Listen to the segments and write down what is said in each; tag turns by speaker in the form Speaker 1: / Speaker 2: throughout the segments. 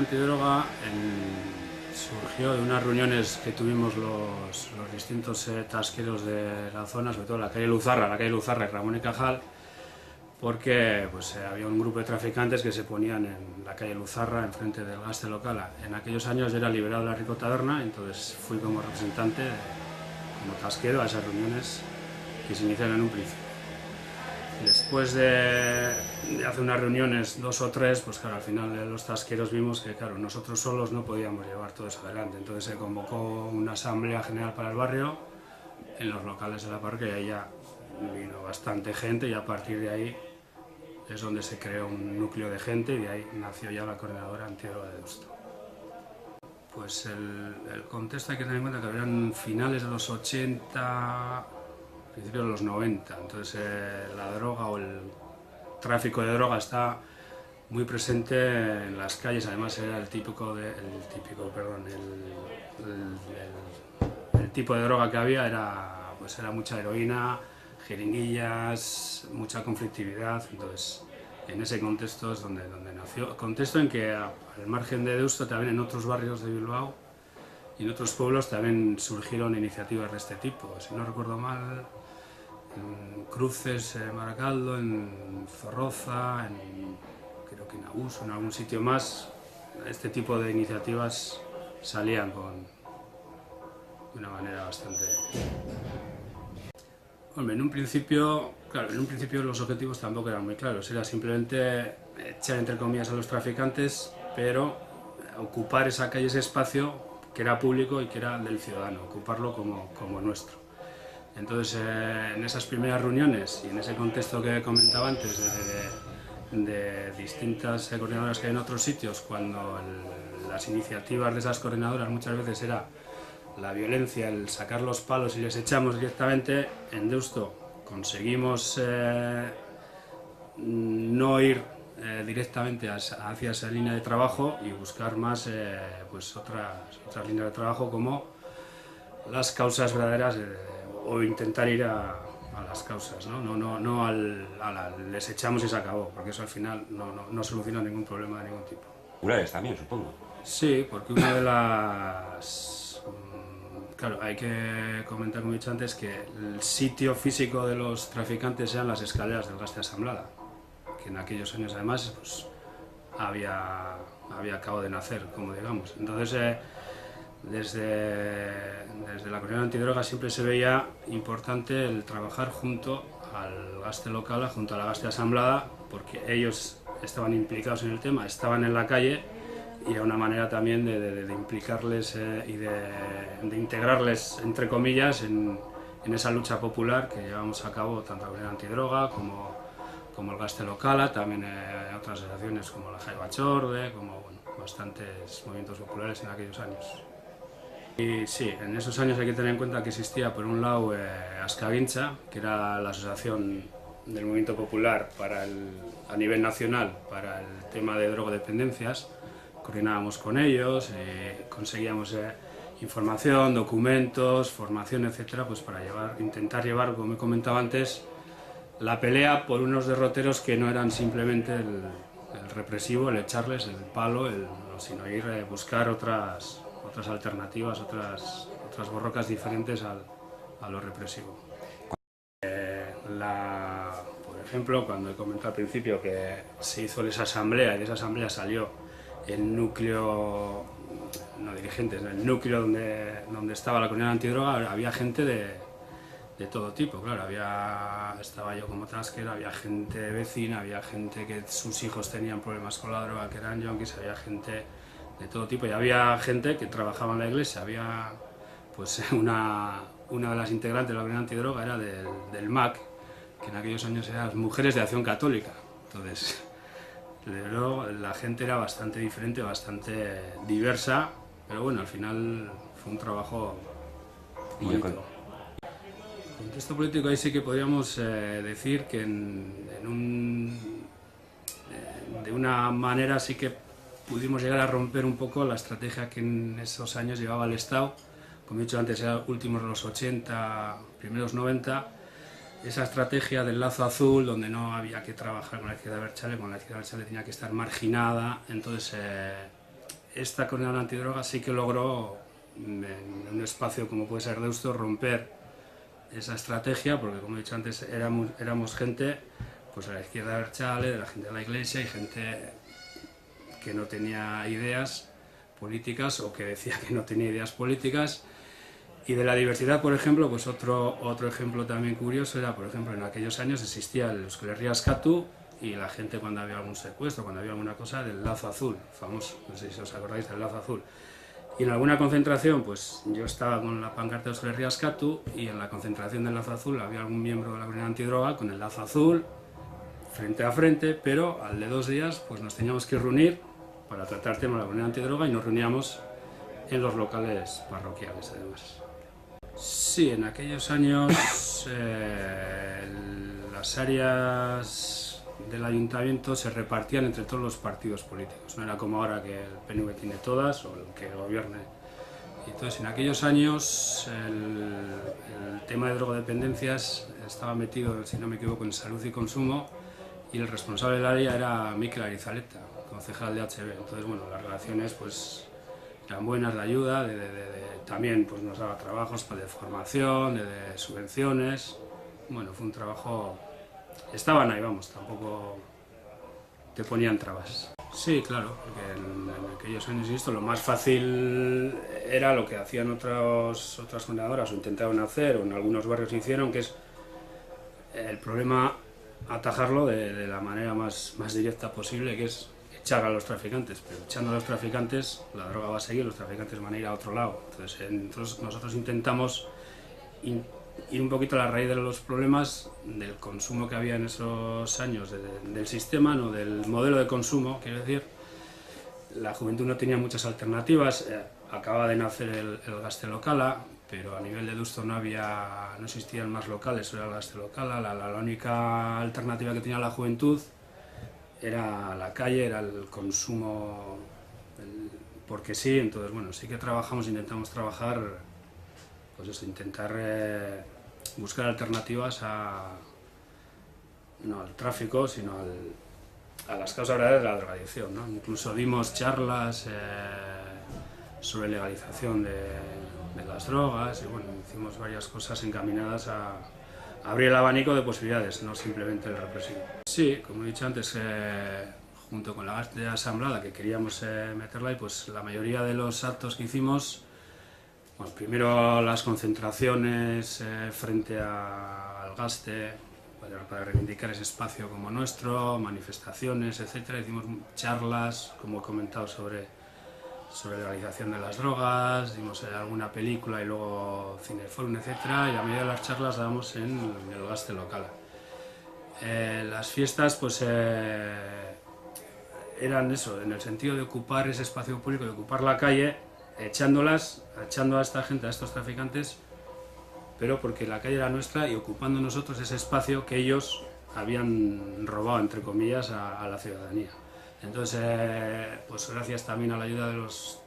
Speaker 1: Antidroga surgió de unas reuniones que tuvimos los distintos tasqueros de la zona, sobre todo la calle Luzarra y Ramón y Cajal, porque pues, había un grupo de traficantes que se ponían en la calle Luzarra, enfrente del Gaste Local. En aquellos años yo era liberado de la Rico Taberna, entonces fui como representante, como tasquero, a esas reuniones que se iniciaron en un principio. Después de hacer unas reuniones, 2 o 3, pues claro, al final los tasqueros vimos que claro, nosotros solos no podíamos llevar todo eso adelante. Entonces se convocó una asamblea general para el barrio en los locales de la parroquia y ahí ya vino bastante gente y a partir de ahí es donde se creó un núcleo de gente y de ahí nació ya la coordinadora Antidroga de Deusto. Pues el contexto hay que tener en cuenta que eran finales de los 80, principios de los 90, entonces la droga o el tráfico de droga está muy presente en las calles. Además era el tipo de droga que había era mucha heroína, jeringuillas, mucha conflictividad. Entonces en ese contexto es donde nació, contexto en que al margen de Deusto también en otros barrios de Bilbao y en otros pueblos también surgieron iniciativas de este tipo. Si no recuerdo mal, en Cruces, Maracaldo, en Zorroza, creo que en Abuso, en algún sitio más, este tipo de iniciativas salían de una manera bastante... Hombre, en un principio los objetivos tampoco eran muy claros, era simplemente echar entre comillas a los traficantes, pero ocupar esa calle, ese espacio que era público y que era del ciudadano, ocuparlo como nuestro. Entonces, en esas primeras reuniones y en ese contexto que comentaba antes de distintas coordinadoras que hay en otros sitios, cuando las iniciativas de esas coordinadoras muchas veces era la violencia, el sacar los palos y les echamos directamente, en Deusto conseguimos no ir directamente hacia esa línea de trabajo y buscar más pues otras líneas de trabajo como las causas verdaderas o intentar ir a las causas, no les echamos y se acabó, porque eso al final no soluciona ningún problema de ningún tipo.
Speaker 2: Populares también, supongo.
Speaker 1: Sí, porque una de las... Claro, hay que comentar, como he dicho antes, que el sitio físico de los traficantes eran las escaleras del Gaste Asamblada, que en aquellos años además pues, había acabado de nacer, como digamos. Entonces, desde la Coordinadora Antidroga siempre se veía importante el trabajar junto al Gaste Local, junto a la Gaste Asamblada, porque ellos estaban implicados en el tema, estaban en la calle y era una manera también de implicarles y de integrarles, entre comillas, en esa lucha popular que llevamos a cabo tanto la Coordinadora Antidroga como el Gaste Local, también otras asociaciones como la Jaiba Chorde, como bueno, bastantes movimientos populares en aquellos años. Y sí, en esos años hay que tener en cuenta que existía por un lado Askagintza, que era la asociación del movimiento popular a nivel nacional para el tema de drogodependencias. Coordinábamos con ellos, conseguíamos información, documentos, formación, etcétera, pues para intentar llevar, como he comentado antes, la pelea por unos derroteros que no eran simplemente el represivo, el echarles el palo, sino ir a buscar otras alternativas, otras borrocas diferentes a lo represivo. Por ejemplo, cuando he comentado al principio que se hizo esa asamblea y de esa asamblea salió el núcleo, no dirigentes, el núcleo donde estaba la Coordinadora Antidroga, había gente de todo tipo, claro, estaba yo como tasquero, había gente vecina, había gente que sus hijos tenían problemas con la droga, que eran yonkis, había gente de todo tipo y había gente que trabajaba en la iglesia, había pues una de las integrantes de la Coordinadora Antidroga era del MAC, que en aquellos años eran las Mujeres de Acción Católica. Entonces, luego la gente era bastante diferente, bastante diversa, pero bueno, al final fue un trabajo bonito. El contexto político ahí sí que podríamos decir que de una manera sí que pudimos llegar a romper un poco la estrategia que en esos años llevaba el Estado. Como he dicho antes, era últimos de los 80, primeros 90, esa estrategia del lazo azul, donde no había que trabajar con la izquierda abertzale, con la izquierda abertzale tenía que estar marginada, entonces esta coordinadora antidroga sí que logró, en un espacio como puede ser Deusto, romper esa estrategia, porque como he dicho antes, éramos gente pues de la izquierda abertzale, de la gente de la Iglesia y gente que no tenía ideas políticas o que decía que no tenía ideas políticas. Y de la diversidad, por ejemplo, pues otro ejemplo también curioso era, por ejemplo, en aquellos años existía el Euskal Herria Askatu y la gente cuando había algún secuestro, cuando había alguna cosa, del lazo azul, famoso, no sé si os acordáis del lazo azul. Y en alguna concentración, pues yo estaba con la pancarta de Euskal Herria Askatu y en la concentración del lazo azul había algún miembro de la comunidad antidroga con el lazo azul, frente a frente, pero al de 2 días pues nos teníamos que reunir para tratar tema de la comunidad antidroga y nos reuníamos en los locales parroquiales además. Sí, en aquellos años las áreas del ayuntamiento se repartían entre todos los partidos políticos. No era como ahora que el PNV tiene todas o el que gobierne. Entonces, en aquellos años el tema de drogodependencias estaba metido, si no me equivoco, en salud y consumo y el responsable del área era Mikel Arizaleta, concejal de HB. Entonces, bueno, las relaciones pues eran buenas, de ayuda, también pues nos daba trabajos de formación, de subvenciones. Bueno, fue un trabajo, estaban ahí, vamos, tampoco te ponían trabas. Sí, claro, porque en aquellos años, insisto, lo más fácil era lo que hacían otras fundadoras o intentaban hacer, o en algunos barrios hicieron, que es el problema atajarlo de la manera más directa posible, que es echar a los traficantes, pero echando a los traficantes la droga va a seguir, los traficantes van a ir a otro lado. Entonces nosotros intentamos ir un poquito a la raíz de los problemas del consumo que había en esos años, del sistema, no del modelo de consumo, quiero decir. La juventud no tenía muchas alternativas, acababa de nacer el Gaztelokala, pero a nivel de Deusto no existían más locales, era el Gaztelokala, la única alternativa que tenía la juventud era la calle, era el consumo, porque sí. Entonces bueno, sí que intentamos trabajar, pues eso, intentar buscar alternativas no al tráfico, sino a las causas verdaderas de la drogadicción, ¿no? Incluso dimos charlas sobre legalización de las drogas y bueno, hicimos varias cosas encaminadas a abrir el abanico de posibilidades, no simplemente el represivo. Sí, como he dicho antes, junto con la Gastea Asamblada, que queríamos meterla, y pues la mayoría de los actos que hicimos, bueno, primero las concentraciones frente al Gaste, para reivindicar ese espacio como nuestro, manifestaciones, etc. Hicimos charlas, como he comentado, sobre legalización de las drogas, dimos alguna película y luego cineforum, etc. Y la mayoría de las charlas dábamos en el Gaztelokala. Las fiestas pues eran eso, en el sentido de ocupar ese espacio público, de ocupar la calle, echando a esta gente, a estos traficantes, pero porque la calle era nuestra y ocupando nosotros ese espacio que ellos habían robado, entre comillas, a la ciudadanía. Entonces, pues gracias también a la ayuda de los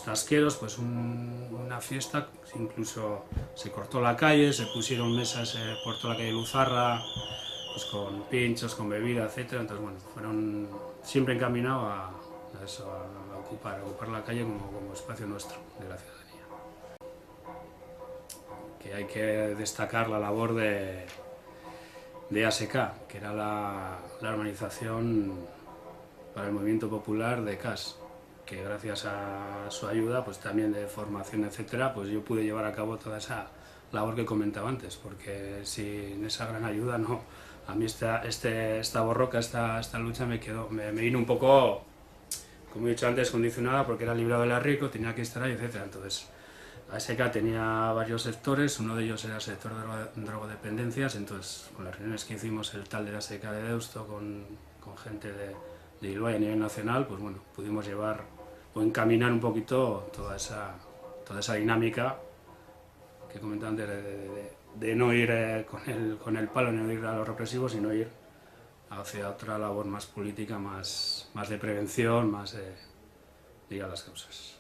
Speaker 1: tasqueros, pues una fiesta, incluso se cortó la calle, se pusieron mesas por toda la calle Luzarra, pues con pinchos, con bebida, etc. Entonces, bueno, fueron siempre encaminados a eso, a ocupar la calle como espacio nuestro, de la ciudadanía. Que hay que destacar la labor de ASK, que era la organización para el movimiento popular de CAS, que gracias a su ayuda, pues también de formación, etcétera, pues yo pude llevar a cabo toda esa labor que comentaba antes, porque sin esa gran ayuda no, a mí esta borroca, esta lucha me vino un poco, como he dicho antes, condicionada, porque era librado del rico, tenía que estar ahí, etcétera. Entonces ASK tenía varios sectores, uno de ellos era el sector de drogodependencias. Entonces con las reuniones que hicimos el tal de ASK de Deusto con gente de Bilbao a nivel nacional, pues bueno, pudimos llevar o encaminar un poquito toda esa dinámica que comentaba antes de no ir con el palo, no ir a los represivos, sino ir hacia otra labor más política, más de prevención, más de ir a las causas.